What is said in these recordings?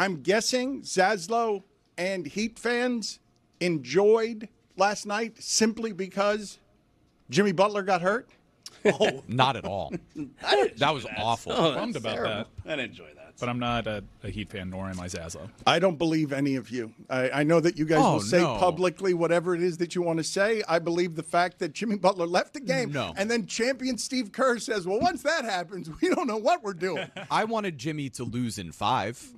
I'm guessing Zaslow and Heat fans enjoyed last night simply because Jimmy Butler got hurt. Oh, not at all. That was awful. Oh, I'm bummed about that. I didn't enjoy that. But I'm not a Heat fan, nor am I Zaslow. I don't believe any of you. I know that you guys will say publicly whatever it is that you want to say. I believe the fact that Jimmy Butler left the game and then champion Steve Kerr says, well, once that happens, we don't know what we're doing. I wanted Jimmy to lose in 5.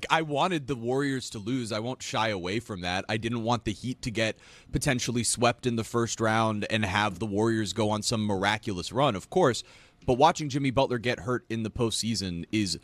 I wanted the Warriors to lose. I won't shy away from that. I didn't want the Heat to get potentially swept in the first round and have the Warriors go on some miraculous run, of course. But watching Jimmy Butler get hurt in the postseason is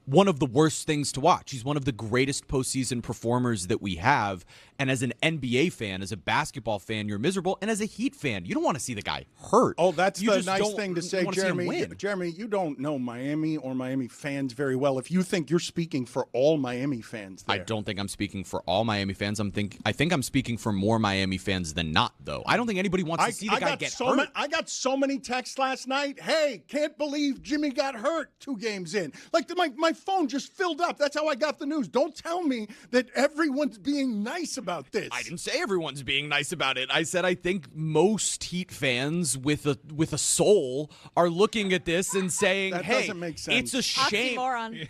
one of the worst things to watch. He's one of the greatest postseason performers that we have. And as an NBA fan, as a basketball fan, you're miserable. And as a Heat fan, you don't want to see the guy hurt. Oh, that's the nice thing to say, Jeremy. Jeremy, you don't know Miami or Miami fans very well. If you think you're speaking for all Miami fans there. I don't think I'm speaking for all Miami fans. I think I'm speaking for more Miami fans than not, though. I don't think anybody wants to see the guy get hurt. I got so many texts last night. Hey, can't believe Jimmy got hurt 2 games in. Like my phone just filled up. That's how I got the news. Don't tell me that everyone's being nice about this. I didn't say everyone's being nice about it. I said I think most Heat fans with a soul are looking at this and saying, that "Hey, doesn't make sense. It's a shame.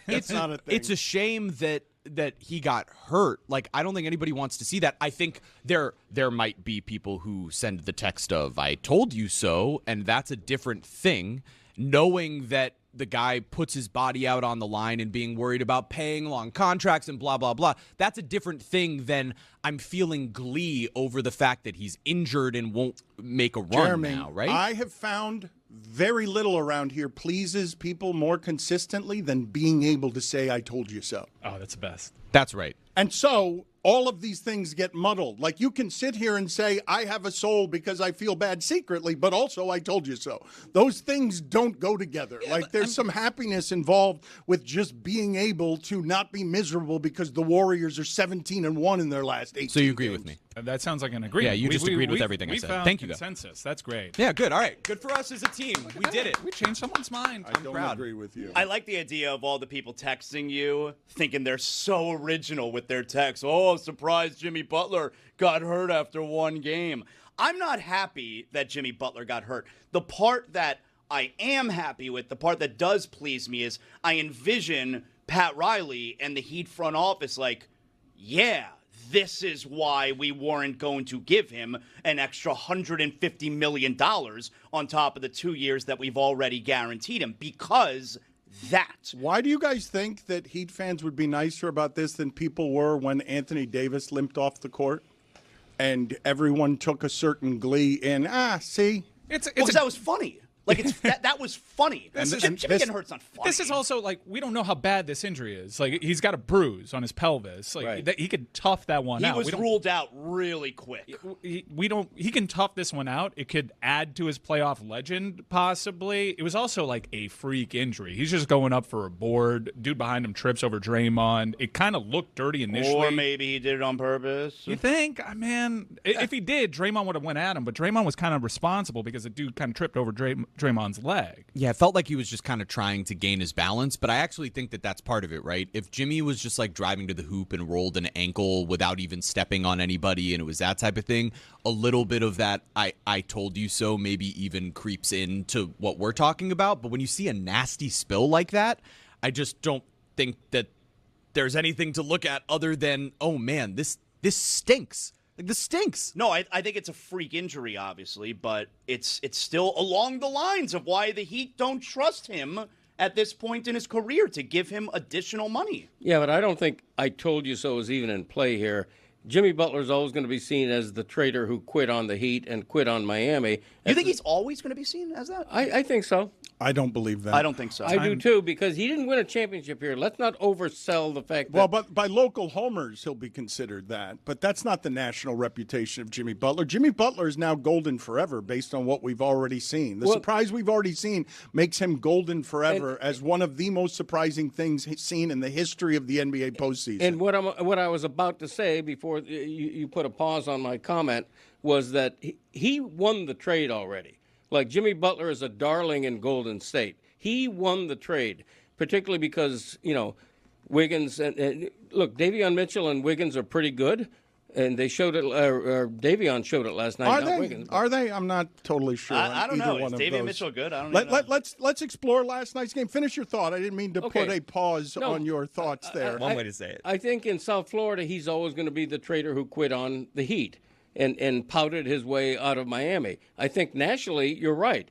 It's not a thing. It's a shame that he got hurt. Like, I don't think anybody wants to see that. I think there might be people who send the text of "I told you so," and that's a different thing. Knowing that the guy puts his body out on the line and being worried about paying long contracts and blah, blah, blah. That's a different thing than I'm feeling glee over the fact that he's injured and won't make a run Jeremy, now, right? I have found very little around here pleases people more consistently than being able to say, I told you so. Oh, that's the best. That's right. And so all of these things get muddled. Like, you can sit here and say, I have a soul because I feel bad secretly, but also I told you so. Those things don't go together. Yeah, like, there's some happiness involved with just being able to not be miserable because the Warriors are 17-1 in their last 8. So you agree with me? That sounds like an agreement. Yeah, you just agreed with everything I said. Thank you, though. Consensus. That's great. Yeah, good. All right. Good for us as a team. We did it. We changed someone's mind. I don't agree with you. I like the idea of all the people texting you thinking they're so original with their texts. Oh, surprise, Jimmy Butler got hurt after 1 game. I'm not happy that Jimmy Butler got hurt. The part that I am happy with, the part that does please me, is I envision Pat Riley and the Heat front office like, yeah, this is why we weren't going to give him an extra $150 million on top of the 2 years that we've already guaranteed him, because that. Why do you guys think that Heat fans would be nicer about this than people were when Anthony Davis limped off the court and everyone took a certain glee in, see? Because that was funny. Like, that was funny. Jimmy getting hurt's not funny. This is also, like, we don't know how bad this injury is. Like, he's got a bruise on his pelvis. Like, he could tough that one out. He was ruled out really quick. He can tough this one out. It could add to his playoff legend, possibly. It was also, like, a freak injury. He's just going up for a board. Dude behind him trips over Draymond. It kind of looked dirty initially. Or maybe he did it on purpose. You think? Man, if he did, Draymond would have went at him. But Draymond was kind of responsible because the dude kind of tripped over Draymond's leg. Yeah, it felt like he was just kind of trying to gain his balance, but I actually think that that's part of it, right? If Jimmy was just like driving to the hoop and rolled an ankle without even stepping on anybody and it was that type of thing, a little bit of that I told you so maybe even creeps into what we're talking about. But when you see a nasty spill like that, I just don't think that there's anything to look at other than, oh man, this stinks. Like, this stinks. No, I think it's a freak injury, obviously, but it's still along the lines of why the Heat don't trust him at this point in his career to give him additional money. Yeah, but I don't think I told you so is even in play here. Jimmy Butler is always going to be seen as the traitor who quit on the Heat and quit on Miami. You think he's always going to be seen as that? I think so. I don't believe that. I don't think so. I do too, because he didn't win a championship here. Let's not oversell the fact that... Well, but by local homers, he'll be considered that. But that's not the national reputation of Jimmy Butler. Jimmy Butler is now golden forever based on what we've already seen. The surprise we've already seen makes him golden forever as one of the most surprising things seen in the history of the NBA postseason. And what I was about to say before you put a pause on my comment was that he won the trade already. Like, Jimmy Butler is a darling in Golden State. He won the trade, particularly because, Wiggins and look, Davion Mitchell and Wiggins are pretty good, and they showed it. Davion showed it last night. Are not they? Wiggins, Are they? I'm not totally sure. I don't on either know. one Is of Davion those. Mitchell good? I don't know. Let's explore last night's game. Finish your thought. I didn't mean to put Okay. a pause No, on your thoughts there. One way to say it. I think in South Florida, he's always going to be the trader who quit on the Heat and pouted his way out of Miami. I think nationally, you're right.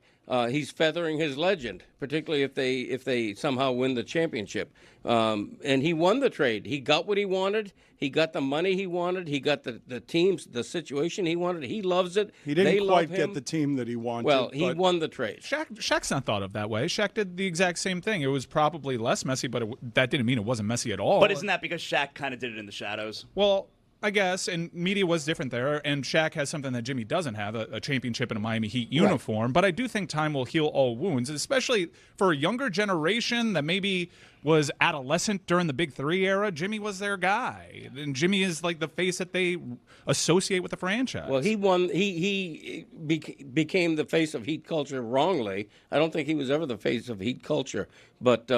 He's feathering his legend, particularly if they somehow win the championship. And he won the trade. He got what he wanted. He got the money he wanted. He got the teams, the situation he wanted. He loves it. He didn't They quite love him. get the team that he wanted. Well, he but won the trade. Shaq's not thought of that way. Shaq did the exact same thing. It was probably less messy, but that didn't mean it wasn't messy at all. But isn't that because Shaq kind of did it in the shadows? Well, I guess, and media was different there, and Shaq has something that Jimmy doesn't have, a championship in a Miami Heat uniform. But I do think time will heal all wounds, especially for a younger generation that maybe was adolescent during the Big Three era. Jimmy was their guy, and Jimmy is like the face that they associate with the franchise. Well, he won. He became the face of Heat culture wrongly. I don't think he was ever the face of Heat culture. But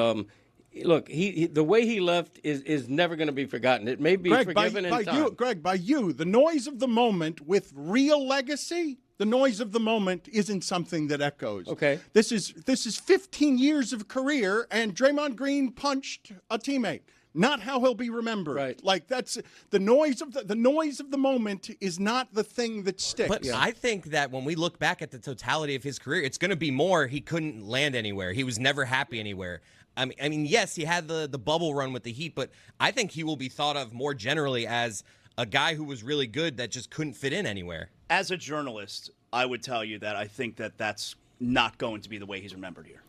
look, the way he left is never going to be forgotten. It may be forgiven in time. Greg, by you, the noise of the moment with real legacy. The noise of the moment isn't something that echoes. Okay. This is 15 years of career, and Draymond Green punched a teammate. Not how he'll be remembered. Right. Like that's the noise of the noise of the moment is not the thing that sticks. But I think that when we look back at the totality of his career, it's going to be more he couldn't land anywhere. He was never happy anywhere. I mean, yes, he had the bubble run with the Heat, but I think he will be thought of more generally as a guy who was really good that just couldn't fit in anywhere. As a journalist, I would tell you that I think that that's not going to be the way he's remembered here.